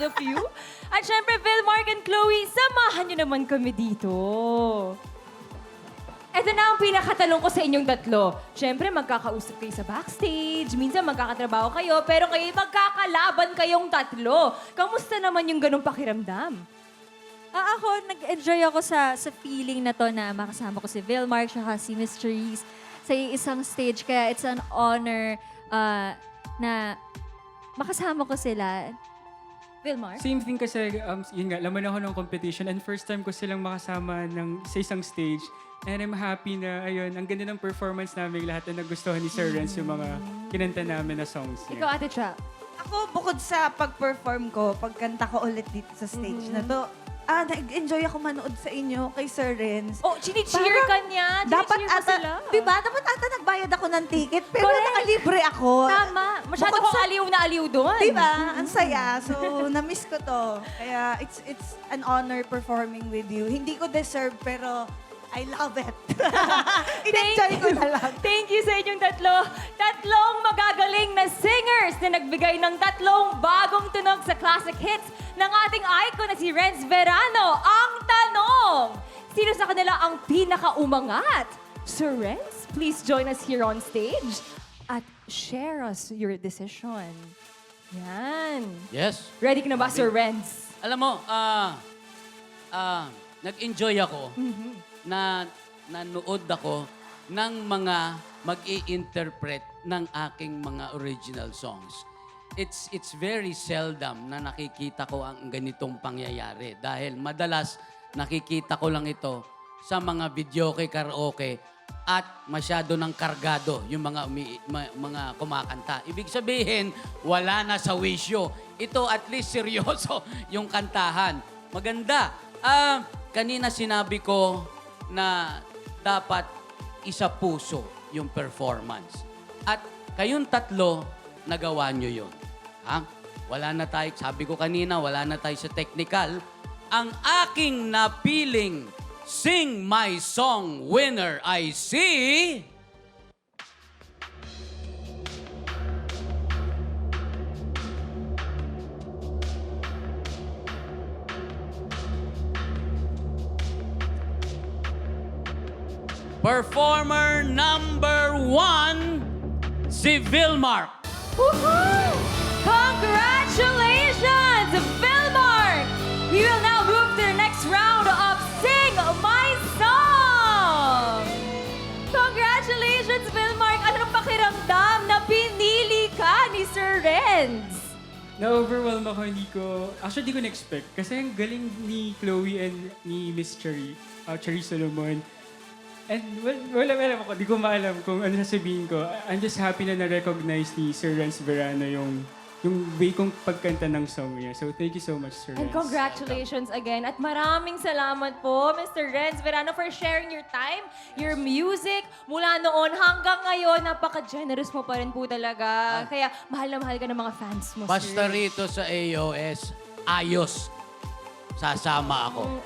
of you. At syempre, Phil, Mark, and Chloe, samahan niyo naman kami dito. Ito na ang pinakatanong ko sa inyong tatlo. Syempre, magkakausap kayo sa backstage. Minsan magkakatrabaho kayo, pero kayo magkakalaban kayong tatlo. Kamusta naman yung ganong pakiramdam? Ako, nag-enjoy ako sa feeling na to na makasama ko si Vilmark at si Miss Cherise sa isang stage. Kaya it's an honor na makasama ko sila. Vilmark? Same thing kasi, yun nga, laman ako ng competition and first time ko silang makasama sa isang stage. And I'm happy na, ayun, ang ganda ng performance namin lahat na nagustuhan ni Sir Renz yung mga kinanta namin na songs niya. Ikaw, Ate Cha. Ako, bukod sa pag-perform ko, pagkanta ko ulit dito sa stage na to, nag-enjoy ako manood sa inyo kay Sir Renz. Oh, chini-cheer ka niya. Dapat Chini-cheer mo ata, sila. diba? Dapat ata nagbayad ako ng ticket, pero Correct. nakalibre ako. Tama. Masyado Bukod kong sa- aliw na aliw doon. Diba? Ang saya. So, na-miss ko to. Kaya, it's an honor performing with you. Hindi ko deserve, pero I love it. In-enjoy ko na lang. Thank you sa inyong tatlo. Tatlong magagaling na singers na nagbigay ng tatlong bagong tunog sa classic hits ng ating icon na si Renz Verano. Ang tanong, sino sa kanila ang pinakaumangat? Sir Renz, please join us here on stage at share us your decision. Yan. Yes. Ready ka na ba, Sir Renz? Alam mo, nag-enjoy ako na nanood ako ng mga mag-i-interpret ng aking mga original songs. It's very seldom na nakikita ko ang ganitong pangyayari dahil madalas nakikita ko lang ito sa mga videoke, karaoke at masyado ng kargado yung mga kumakanta. Ibig sabihin, wala na sa wisyo. Ito at least seryoso yung kantahan. Maganda. Kanina sinabi ko na dapat isa puso yung performance. At kayong tatlo, nagawa nyo yun. Ha? Wala na tayo, sabi ko kanina, wala na tayo sa technical. Ang aking napiling Sing My Song winner ay si... Performer number 1, si Vilmark. Woohoo! Congratulations, Vilmark! We will now move to the next round of Sing My Song! Congratulations, Vilmark! Anong pakiramdam na pinili ka ni Sir Renz? Na-overwhelm ako, actually, di ko na-expect. Kasi ang galing ni Chloe and ni Miss Cherry Solomon. And wala ako, di ko maalam kung ano sasabihin ko. I'm just happy na na-recognize ni Sir Renz Verano yung way kong pagkanta ng song niya. So thank you so much, Sir And Renz. congratulations again. At maraming salamat po, Mr. Renz Verano, for sharing your time, your music. Mula noon hanggang ngayon, napaka-generous mo pa rin po talaga. Kaya mahal na mahal ka ng mga fans mo, Basta sir. rito sa AOS, ayos. Sasama ako.